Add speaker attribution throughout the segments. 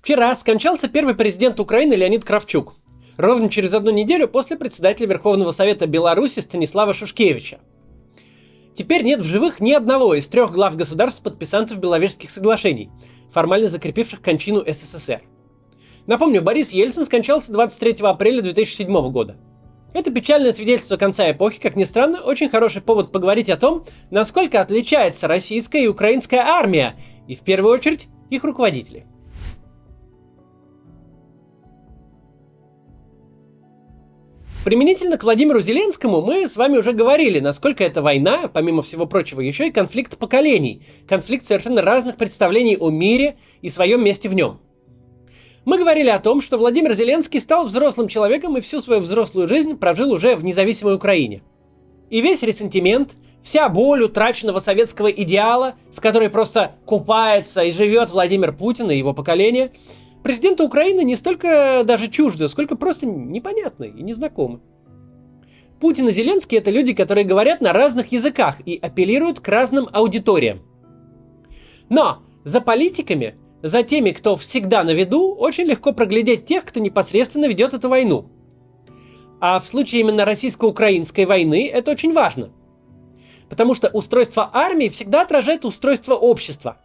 Speaker 1: Вчера скончался первый президент Украины Леонид Кравчук, ровно через одну неделю после председателя Верховного Совета Беларуси Станислава Шушкевича. Теперь нет в живых ни одного из 3 глав государств-подписантов Беловежских соглашений, формально закрепивших кончину СССР. Напомню, Борис Ельцин скончался 23 апреля 2007 года. Это печальное свидетельство конца эпохи, как ни странно, очень хороший повод поговорить о том, насколько отличается российская и украинская армия, и в первую очередь их руководители. Применительно к Владимиру Зеленскому мы с вами уже говорили, насколько эта война, помимо всего прочего, еще и конфликт поколений, конфликт совершенно разных представлений о мире и своем месте в нем. Мы говорили о том, что Владимир Зеленский стал взрослым человеком и всю свою взрослую жизнь прожил уже в независимой Украине. И весь ресентимент, вся боль утраченного советского идеала, в которой просто купается и живет Владимир Путин и его поколение, президенту Украины не столько даже чуждо, сколько просто непонятны и незнакомы. Путин и Зеленский — это люди, которые говорят на разных языках и апеллируют к разным аудиториям. Но за политиками, за теми, кто всегда на виду, очень легко проглядеть тех, кто непосредственно ведет эту войну. А в случае именно российско-украинской войны это очень важно. Потому что устройство армии всегда отражает устройство общества.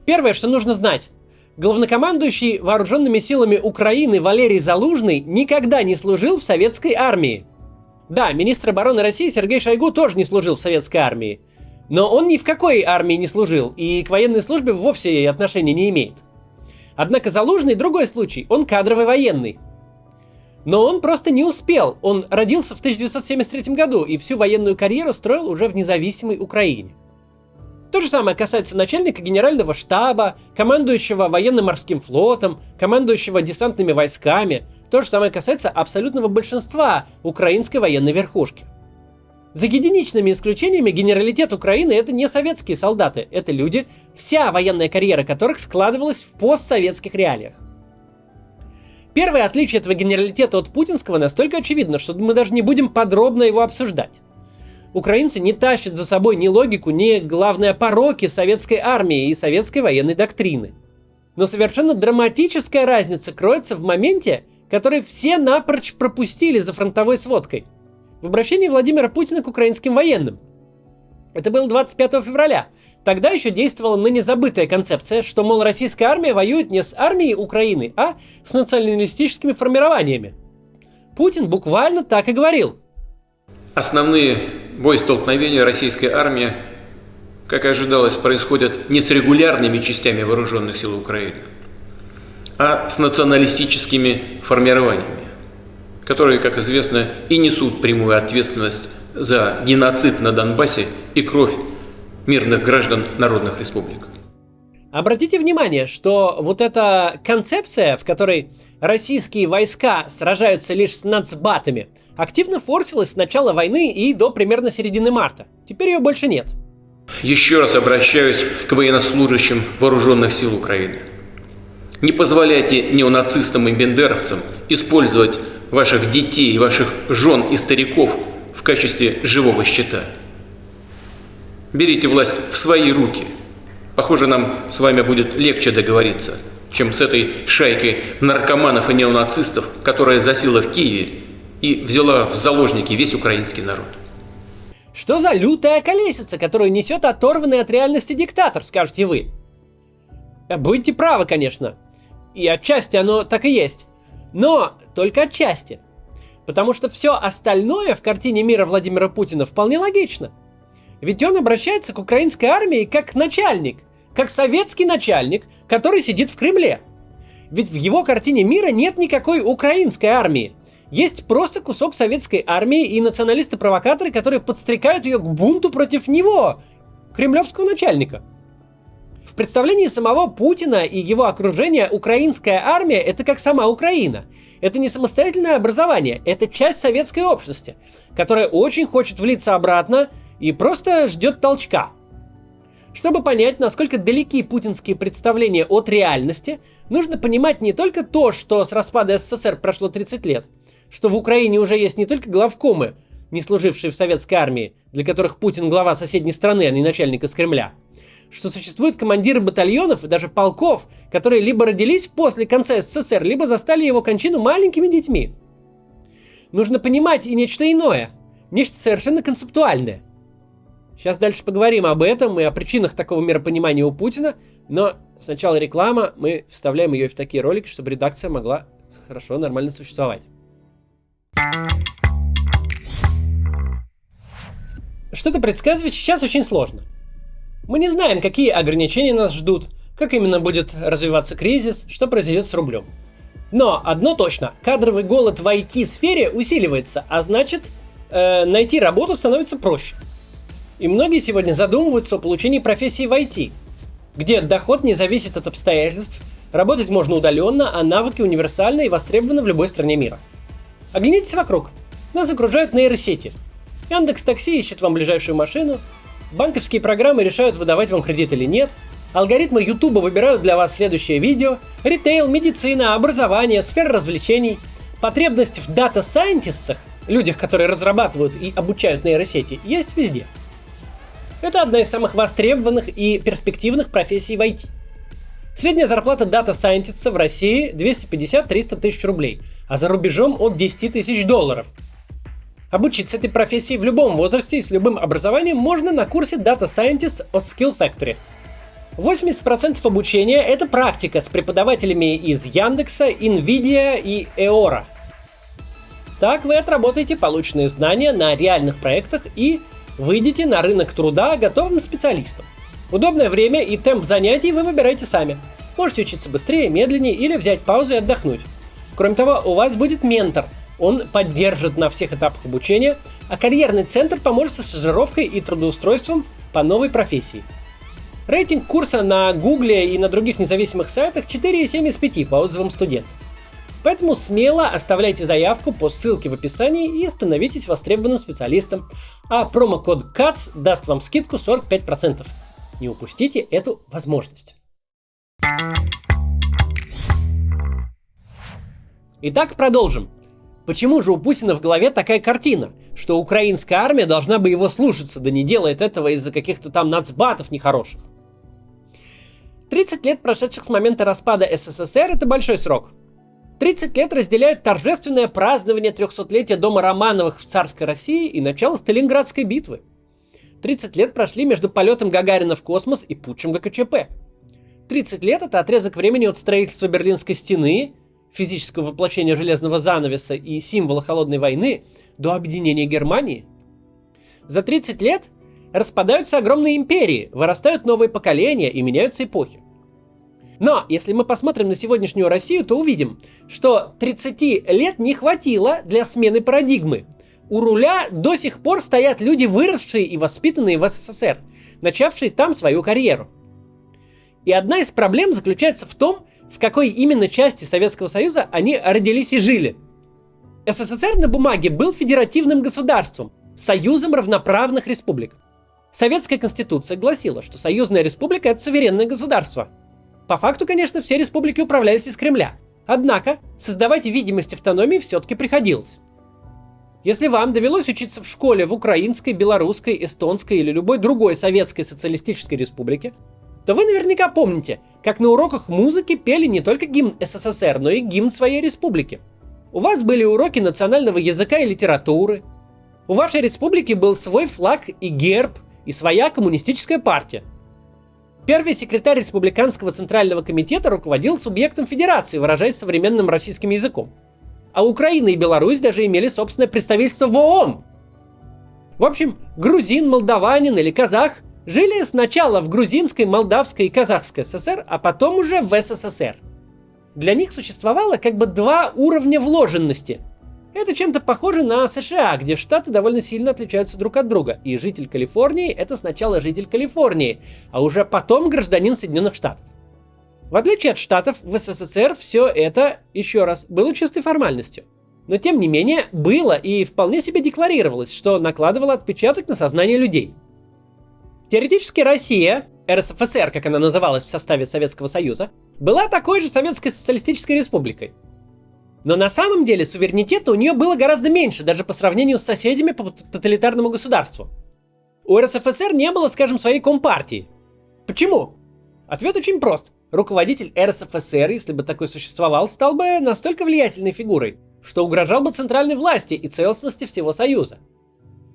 Speaker 1: Первое, что нужно знать. Главнокомандующий вооруженными силами Украины Валерий Залужный никогда не служил в советской армии. Да, министр обороны России Сергей Шойгу тоже не служил в советской армии. Но он ни в какой армии не служил и к военной службе вовсе отношения не имеет. Однако Залужный другой случай, он кадровый военный. Но он просто не успел, он родился в 1973 году и всю военную карьеру строил уже в независимой Украине. То же самое касается начальника генерального штаба, командующего военно-морским флотом, командующего десантными войсками. То же самое касается абсолютного большинства украинской военной верхушки. За единичными исключениями генералитет Украины — это не советские солдаты, это люди, вся военная карьера которых складывалась в постсоветских реалиях. Первое отличие этого генералитета от путинского настолько очевидно, что мы даже не будем подробно его обсуждать. Украинцы не тащат за собой ни логику, ни, главное, пороки советской армии и советской военной доктрины. Но совершенно драматическая разница кроется в моменте, который все напрочь пропустили за фронтовой сводкой. В обращении Владимира Путина к украинским военным. Это было 25 февраля. Тогда еще действовала ныне забытая концепция, что, мол, российская армия воюет не с армией Украины, а с националистическими формированиями. Путин буквально так и говорил.
Speaker 2: Основные боестолкновения российской армии, как и ожидалось, происходят не с регулярными частями вооруженных сил Украины, а с националистическими формированиями, которые, как известно, и несут прямую ответственность за геноцид на Донбассе и кровь мирных граждан народных республик.
Speaker 1: Обратите внимание, что вот эта концепция, в которой российские войска сражаются лишь с нацбатами, активно форсилась с начала войны и до примерно середины марта. Теперь ее больше нет.
Speaker 2: Еще раз обращаюсь к военнослужащим вооруженных сил Украины. Не позволяйте неонацистам и бендеровцам использовать ваших детей, ваших жен и стариков в качестве живого щита. Берите власть в свои руки. Похоже, нам с вами будет легче договориться, чем с этой шайкой наркоманов и неонацистов, которая засела в Киеве и взяла в заложники весь украинский народ.
Speaker 1: Что за лютая колесица, которую несет оторванный от реальности диктатор, скажете вы? Будете правы, конечно. И отчасти оно так и есть. Но только отчасти. Потому что все остальное в картине мира Владимира Путина вполне логично. Ведь он обращается к украинской армии как начальник, как советский начальник, который сидит в Кремле. Ведь в его картине мира нет никакой украинской армии. Есть просто кусок советской армии и националисты-провокаторы, которые подстрекают ее к бунту против него, кремлевского начальника. В представлении самого Путина и его окружения украинская армия — это как сама Украина. Это не самостоятельное образование, это часть советской общности, которая очень хочет влиться обратно и просто ждет толчка. Чтобы понять, насколько далеки путинские представления от реальности, нужно понимать не только то, что с распада СССР прошло 30 лет, что в Украине уже есть не только главкомы, не служившие в советской армии, для которых Путин глава соседней страны, а не начальник из Кремля, что существуют командиры батальонов и даже полков, которые либо родились после конца СССР, либо застали его кончину маленькими детьми. Нужно понимать и нечто иное, нечто совершенно концептуальное. Сейчас дальше поговорим об этом и о причинах такого миропонимания у Путина, но сначала реклама, мы вставляем ее в такие ролики, чтобы редакция могла хорошо, нормально существовать. Что-то предсказывать сейчас очень сложно. Мы не знаем, какие ограничения нас ждут, как именно будет развиваться кризис, что произойдет с рублем. Но одно точно, кадровый голод в IT-сфере усиливается, а значит, найти работу становится проще. И многие сегодня задумываются о получении профессии в IT, где доход не зависит от обстоятельств, работать можно удаленно, а навыки универсальны и востребованы в любой стране мира. Оглянитесь вокруг. Нас окружают нейросети. Яндекс.Такси ищет вам ближайшую машину, банковские программы решают, выдавать вам кредит или нет, алгоритмы Ютуба выбирают для вас следующее видео, ритейл, медицина, образование, сфера развлечений. Потребность в дата-сайентистах, людях, которые разрабатывают и обучают нейросети, есть везде. Это одна из самых востребованных и перспективных профессий в IT. Средняя зарплата дата-сайентиста в России 250-300 тысяч рублей, а за рубежом от 10 тысяч долларов. Обучиться этой профессии в любом возрасте и с любым образованием можно на курсе Data Scientist от Skill Factory. 80% обучения – это практика с преподавателями из Яндекса, Nvidia и Eora. Так вы отработаете полученные знания на реальных проектах и выйдете на рынок труда готовым специалистом. Удобное время и темп занятий вы выбираете сами. Можете учиться быстрее, медленнее или взять паузу и отдохнуть. Кроме того, у вас будет ментор. Он поддержит на всех этапах обучения, а карьерный центр поможет со стажировкой и трудоустройством по новой профессии. Рейтинг курса на Гугле и на других независимых сайтах 4,7 из 5 по отзывам студентов. Поэтому смело оставляйте заявку по ссылке в описании и становитесь востребованным специалистом. А промокод CATS даст вам скидку 45%. Не упустите эту возможность. Итак, продолжим. Почему же у Путина в голове такая картина, что украинская армия должна бы его слушаться, да не делает этого из-за каких-то там нацбатов нехороших? 30 лет, прошедших с момента распада СССР, это большой срок. 30 лет разделяют торжественное празднование 300-летия дома Романовых в царской России и начало Сталинградской битвы. 30 лет прошли между полетом Гагарина в космос и путчем ГКЧП. 30 лет – это отрезок времени от строительства Берлинской стены, физического воплощения железного занавеса и символа холодной войны, до объединения Германии. За 30 лет распадаются огромные империи, вырастают новые поколения и меняются эпохи. Но если мы посмотрим на сегодняшнюю Россию, то увидим, что 30 лет не хватило для смены парадигмы. У руля до сих пор стоят люди, выросшие и воспитанные в СССР, начавшие там свою карьеру. И одна из проблем заключается в том, в какой именно части Советского Союза они родились и жили. СССР на бумаге был федеративным государством, союзом равноправных республик. Советская конституция гласила, что союзная республика – это суверенное государство. По факту, конечно, все республики управлялись из Кремля. Однако, создавать видимость автономии все-таки приходилось. Если вам довелось учиться в школе в украинской, белорусской, эстонской или любой другой советской социалистической республике, то вы наверняка помните, как на уроках музыки пели не только гимн СССР, но и гимн своей республики. У вас были уроки национального языка и литературы. У вашей республики был свой флаг и герб, и своя коммунистическая партия. Первый секретарь Республиканского Центрального комитета руководил субъектом федерации, выражаясь современным российским языком. А Украина и Беларусь даже имели собственное представительство в ООН. В общем, грузин, молдаванин или казах жили сначала в грузинской, молдавской и казахской ССР, а потом уже в СССР. Для них существовало как бы два уровня вложенности. Это чем-то похоже на США, где штаты довольно сильно отличаются друг от друга. И житель Калифорнии – это сначала житель Калифорнии, а уже потом гражданин Соединенных Штатов. В отличие от штатов, в СССР все это, еще раз, было чистой формальностью. Но тем не менее, было и вполне себе декларировалось, что накладывало отпечаток на сознание людей. Теоретически Россия, РСФСР, как она называлась в составе Советского Союза, была такой же Советской Социалистической Республикой. Но на самом деле суверенитета у нее было гораздо меньше, даже по сравнению с соседями по тоталитарному государству. У РСФСР не было, скажем, своей компартии. Почему? Ответ очень прост. Руководитель РСФСР, если бы такой существовал, стал бы настолько влиятельной фигурой, что угрожал бы центральной власти и целостности всего Союза.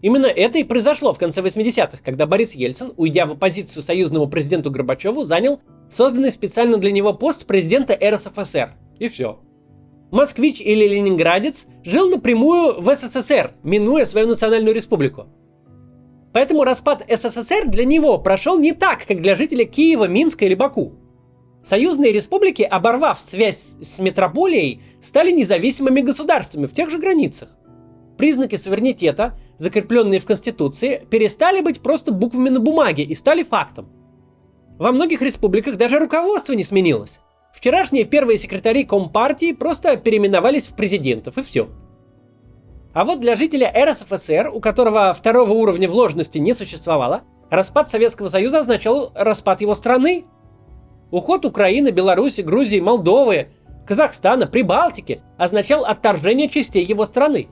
Speaker 1: Именно это и произошло в конце 80-х, когда Борис Ельцин, уйдя в оппозицию союзному президенту Горбачеву, занял созданный специально для него пост президента РСФСР. И все. Москвич или ленинградец жил напрямую в СССР, минуя свою национальную республику. Поэтому распад СССР для него прошел не так, как для жителя Киева, Минска или Баку. Союзные республики, оборвав связь с метрополией, стали независимыми государствами в тех же границах. Признаки суверенитета, закрепленные в Конституции, перестали быть просто буквами на бумаге и стали фактом. Во многих республиках даже руководство не сменилось. Вчерашние первые секретари Компартии просто переименовались в президентов, и все. А вот для жителя РСФСР, у которого второго уровня вложенности не существовало, распад Советского Союза означал распад его страны. Уход Украины, Беларуси, Грузии, Молдовы, Казахстана, Прибалтики означал отторжение частей его страны.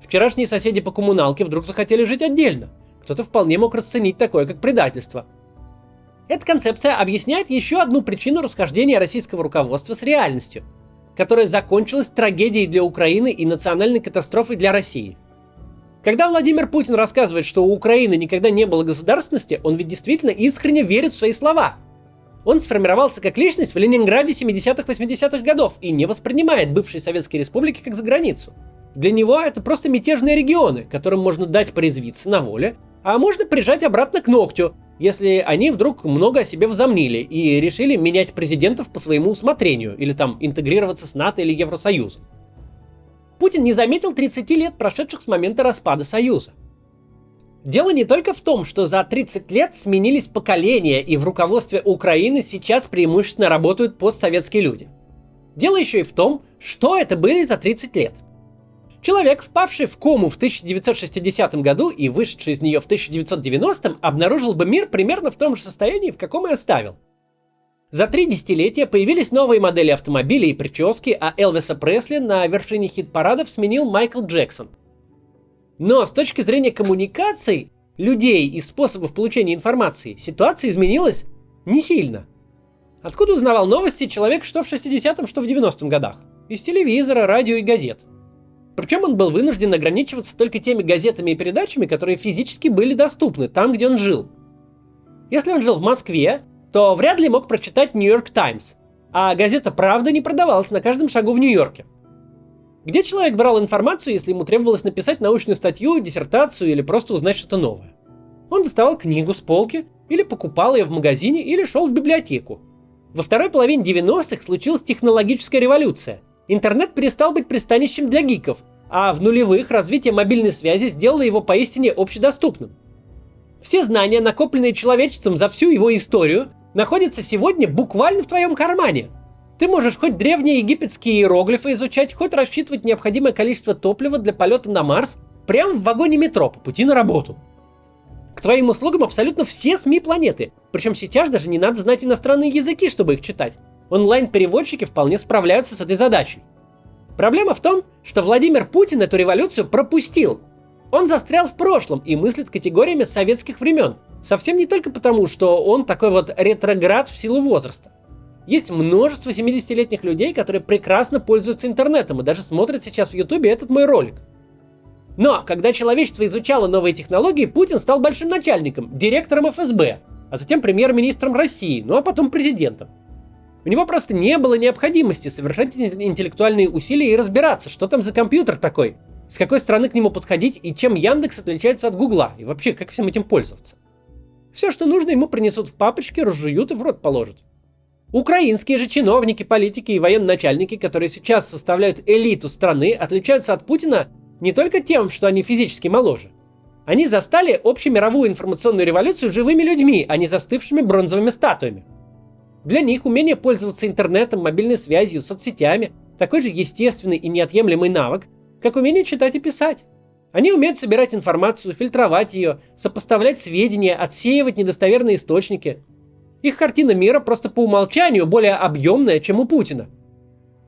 Speaker 1: Вчерашние соседи по коммуналке вдруг захотели жить отдельно. Кто-то вполне мог расценить такое как предательство. Эта концепция объясняет еще одну причину расхождения российского руководства с реальностью, которая закончилась трагедией для Украины и национальной катастрофой для России. Когда Владимир Путин рассказывает, что у Украины никогда не было государственности, он ведь действительно искренне верит в свои слова. Он сформировался как личность в Ленинграде 70-80-х годов и не воспринимает бывшие советские республики как заграницу. Для него это просто мятежные регионы, которым можно дать порезвиться на воле, а можно прижать обратно к ногтю, если они вдруг много о себе возомнили и решили менять президентов по своему усмотрению или там интегрироваться с НАТО или Евросоюзом. Путин не заметил 30 лет, прошедших с момента распада Союза. Дело не только в том, что за 30 лет сменились поколения, и в руководстве Украины сейчас преимущественно работают постсоветские люди. Дело еще и в том, что это были за 30 лет. Человек, впавший в кому в 1960 году и вышедший из нее в 1990, обнаружил бы мир примерно в том же состоянии, в каком и оставил. За 3 десятилетия появились новые модели автомобилей и прически, а Элвиса Пресли на вершине хит-парадов сменил Майкл Джексон. Но с точки зрения коммуникаций, людей и способов получения информации, ситуация изменилась не сильно. Откуда узнавал новости человек что в 60-м, что в 90-м годах? Из телевизора, радио и газет. Причем он был вынужден ограничиваться только теми газетами и передачами, которые физически были доступны там, где он жил. Если он жил в Москве, то вряд ли мог прочитать Нью-Йорк Таймс, а газета «Правда» не продавалась на каждом шагу в Нью-Йорке. Где человек брал информацию, если ему требовалось написать научную статью, диссертацию или просто узнать что-то новое? Он доставал книгу с полки, или покупал ее в магазине, или шел в библиотеку. Во второй половине 90-х случилась технологическая революция. Интернет перестал быть пристанищем для гиков, а в нулевых развитие мобильной связи сделало его поистине общедоступным. Все знания, накопленные человечеством за всю его историю, находятся сегодня буквально в твоем кармане. Ты можешь хоть древние египетские иероглифы изучать, хоть рассчитывать необходимое количество топлива для полета на Марс прямо в вагоне метро по пути на работу. К твоим услугам абсолютно все СМИ планеты, причем сейчас даже не надо знать иностранные языки, чтобы их читать. Онлайн-переводчики вполне справляются с этой задачей. Проблема в том, что Владимир Путин эту революцию пропустил. Он застрял в прошлом и мыслит категориями советских времен. Совсем не только потому, что он такой вот ретроград в силу возраста. Есть множество 70-летних людей, которые прекрасно пользуются интернетом и даже смотрят сейчас в Ютубе этот мой ролик. Но когда человечество изучало новые технологии, Путин стал большим начальником, директором ФСБ, а затем премьер-министром России, ну а потом президентом. У него просто не было необходимости совершать интеллектуальные усилия и разбираться, что там за компьютер такой, с какой стороны к нему подходить и чем Яндекс отличается от Гугла, и вообще как всем этим пользоваться. Все, что нужно, ему принесут в папочке, разжуют и в рот положат. Украинские же чиновники, политики и военачальники, которые сейчас составляют элиту страны, отличаются от Путина не только тем, что они физически моложе. Они застали общемировую информационную революцию живыми людьми, а не застывшими бронзовыми статуями. Для них умение пользоваться интернетом, мобильной связью, соцсетями такой же естественный и неотъемлемый навык, как умение читать и писать. Они умеют собирать информацию, фильтровать ее, сопоставлять сведения, отсеивать недостоверные источники. Их картина мира просто по умолчанию более объемная, чем у Путина.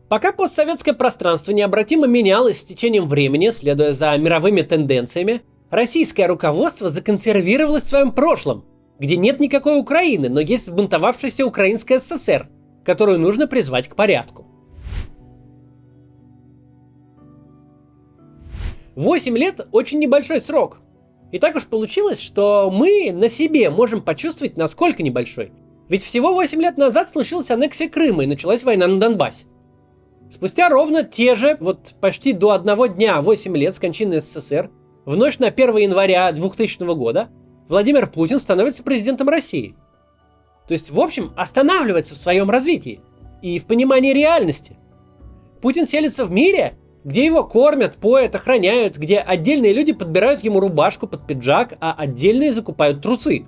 Speaker 1: Пока постсоветское пространство необратимо менялось с течением времени, следуя за мировыми тенденциями, российское руководство законсервировалось в своем прошлом, где нет никакой Украины, но есть взбунтовавшаяся Украинская ССР, которую нужно призвать к порядку. 8 лет – очень небольшой срок. И так уж получилось, что мы на себе можем почувствовать, насколько небольшой. Ведь всего 8 лет назад случилась аннексия Крыма и началась война на Донбассе. Спустя ровно те же, почти до одного дня, 8 лет с кончины СССР, в ночь на 1 января 2000 года Владимир Путин становится президентом России. То есть, в общем, останавливается в своем развитии и в понимании реальности. Путин селится в мире, где его кормят, поят, охраняют, где отдельные люди подбирают ему рубашку под пиджак, а отдельные закупают трусы.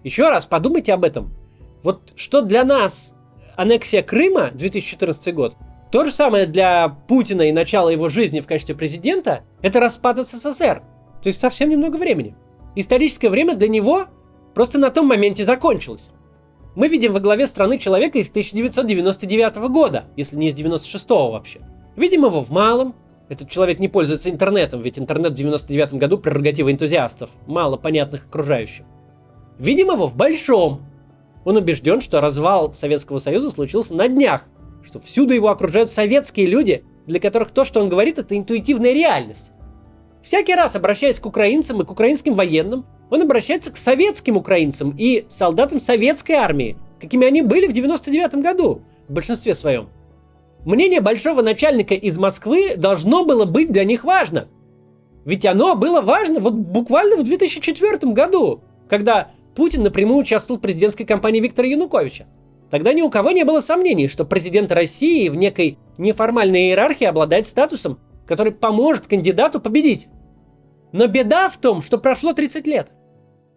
Speaker 1: Еще раз подумайте об этом. Вот что для нас аннексия Крыма 2014 год, то же самое для Путина и начало его жизни в качестве президента, это распад СССР. То есть совсем немного времени. Историческое время для него просто на том моменте закончилось. Мы видим во главе страны человека из 1999 года, если не из 96-го вообще. Видим его в малом. Этот человек не пользуется интернетом, ведь интернет в 99 году прерогатива энтузиастов, мало понятных окружающим. Видим его в большом. Он убежден, что развал Советского Союза случился на днях, что всюду его окружают советские люди, для которых то, что он говорит, это интуитивная реальность. Всякий раз, обращаясь к украинцам и к украинским военным, он обращается к советским украинцам и солдатам советской армии, какими они были в 99 году, в большинстве своем. Мнение большого начальника из Москвы должно было быть для них важно. Ведь оно было важно буквально в 2004 году, когда Путин напрямую участвовал в президентской кампании Виктора Януковича. Тогда ни у кого не было сомнений, что президент России в некой неформальной иерархии обладает статусом, который поможет кандидату победить. Но беда в том, что прошло 30 лет.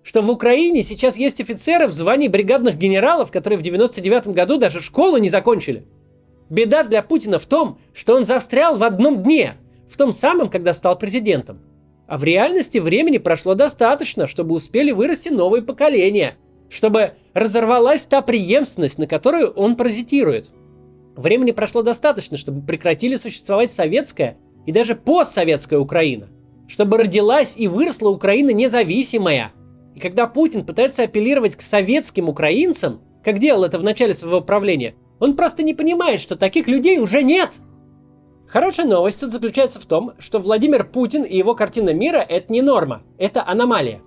Speaker 1: Что в Украине сейчас есть офицеры в звании бригадных генералов, которые в 99 году даже школу не закончили. Беда для Путина в том, что он застрял в одном дне, в том самом, когда стал президентом. А в реальности времени прошло достаточно, чтобы успели вырасти новые поколения, чтобы разорвалась та преемственность, на которую он паразитирует. Времени прошло достаточно, чтобы прекратили существовать советская и даже постсоветская Украина, чтобы родилась и выросла Украина независимая. И когда Путин пытается апеллировать к советским украинцам, как делал это в начале своего правления, он просто не понимает, что таких людей уже нет. Хорошая новость тут заключается в том, что Владимир Путин и его картина мира – это не норма, это аномалия.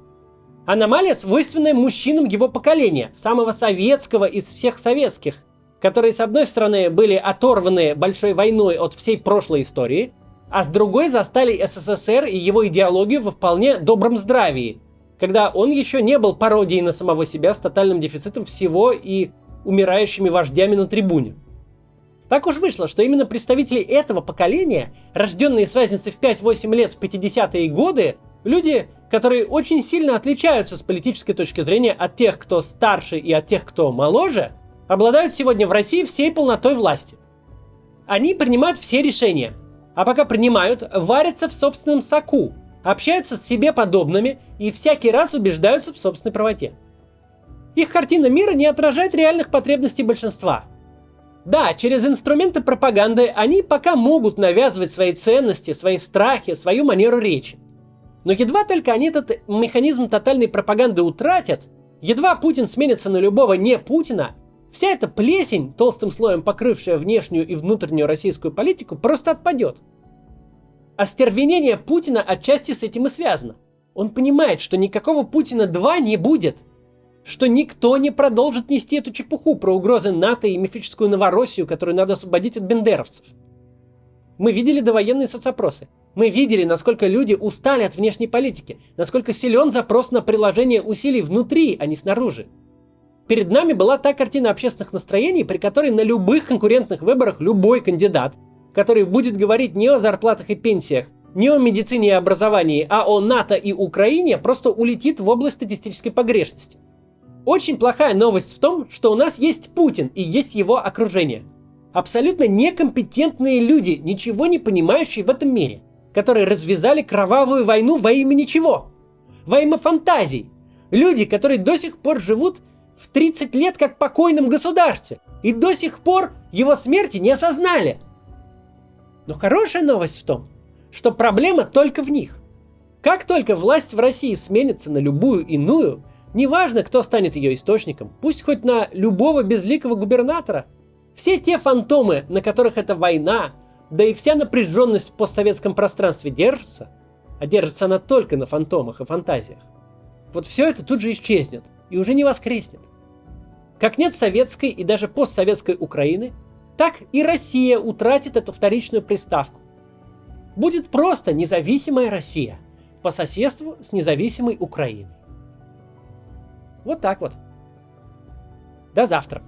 Speaker 1: Аномалия, свойственная мужчинам его поколения, самого советского из всех советских, которые, с одной стороны, были оторваны большой войной от всей прошлой истории, а с другой застали СССР и его идеологию во вполне добром здравии, когда он еще не был пародией на самого себя с тотальным дефицитом всего и умирающими вождями на трибуне. Так уж вышло, что именно представители этого поколения, рожденные с разницей в 5-8 лет в 50-е годы, люди, которые очень сильно отличаются с политической точки зрения от тех, кто старше и от тех, кто моложе, обладают сегодня в России всей полнотой власти. Они принимают все решения, а пока принимают, варятся в собственном соку, общаются с себе подобными и всякий раз убеждаются в собственной правоте. Их картина мира не отражает реальных потребностей большинства. Да, через инструменты пропаганды они пока могут навязывать свои ценности, свои страхи, свою манеру речи. Но едва только они этот механизм тотальной пропаганды утратят, едва Путин сменится на любого не Путина, вся эта плесень, толстым слоем покрывшая внешнюю и внутреннюю российскую политику, просто отпадет. Остервенение Путина отчасти с этим и связано. Он понимает, что никакого Путина 2 не будет, что никто не продолжит нести эту чепуху про угрозы НАТО и мифическую Новороссию, которую надо освободить от бендеровцев. Мы видели довоенные соцопросы. Мы видели, насколько люди устали от внешней политики, насколько силен запрос на приложение усилий внутри, а не снаружи. Перед нами была та картина общественных настроений, при которой на любых конкурентных выборах любой кандидат, который будет говорить не о зарплатах и пенсиях, не о медицине и образовании, а о НАТО и Украине, просто улетит в область статистической погрешности. Очень плохая новость в том, что у нас есть Путин и есть его окружение. Абсолютно некомпетентные люди, ничего не понимающие в этом мире, которые развязали кровавую войну во имя ничего, во имя фантазий. Люди, которые до сих пор живут в 30 лет как покойном государстве и до сих пор его смерти не осознали. Но хорошая новость в том, что проблема только в них. Как только власть в России сменится на любую иную, Неважно, кто станет ее источником, пусть хоть на любого безликого губернатора. Все те фантомы, на которых эта война, да и вся напряженность в постсоветском пространстве держится, а держится она только на фантомах и фантазиях, вот все это тут же исчезнет и уже не воскреснет. Как нет советской и даже постсоветской Украины, так и Россия утратит эту вторичную приставку. Будет просто независимая Россия по соседству с независимой Украиной. Вот так вот. До завтра.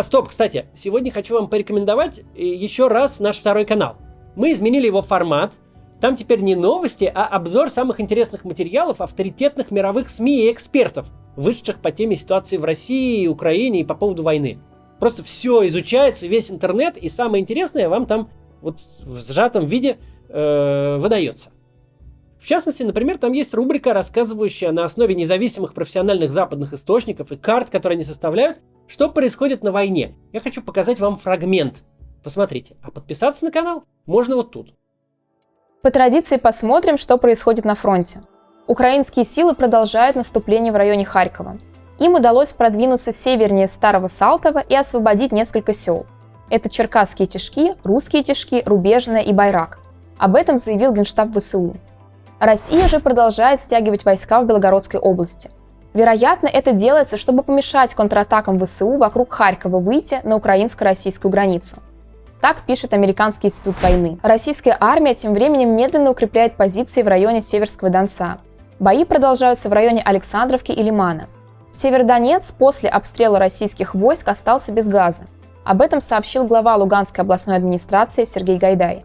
Speaker 1: Стоп, кстати, сегодня хочу вам порекомендовать еще раз наш второй канал. Мы изменили его формат. Там теперь не новости, а обзор самых интересных материалов авторитетных мировых СМИ и экспертов, вышедших по теме ситуации в России, Украине и по поводу войны. Просто все изучается, весь интернет, и самое интересное вам там вот в сжатом виде выдается. В частности, например, там есть рубрика, рассказывающая на основе независимых профессиональных западных источников и карт, которые они составляют, что происходит на войне. Я хочу показать вам фрагмент. Посмотрите. А подписаться на канал можно вот тут.
Speaker 3: По традиции посмотрим, что происходит на фронте. Украинские силы продолжают наступление в районе Харькова. Им удалось продвинуться севернее Старого Салтова и освободить несколько сел. Это Черкасские Тишки, Русские Тишки, Рубежное и Байрак. Об этом заявил Генштаб ВСУ. Россия же продолжает стягивать войска в Белгородской области. Вероятно, это делается, чтобы помешать контратакам ВСУ вокруг Харькова выйти на украинско-российскую границу. Так пишет Американский институт войны. Российская армия тем временем медленно укрепляет позиции в районе Северского Донца. Бои продолжаются в районе Александровки и Лимана. Северодонец после обстрела российских войск остался без газа. Об этом сообщил глава Луганской областной администрации Сергей Гайдай.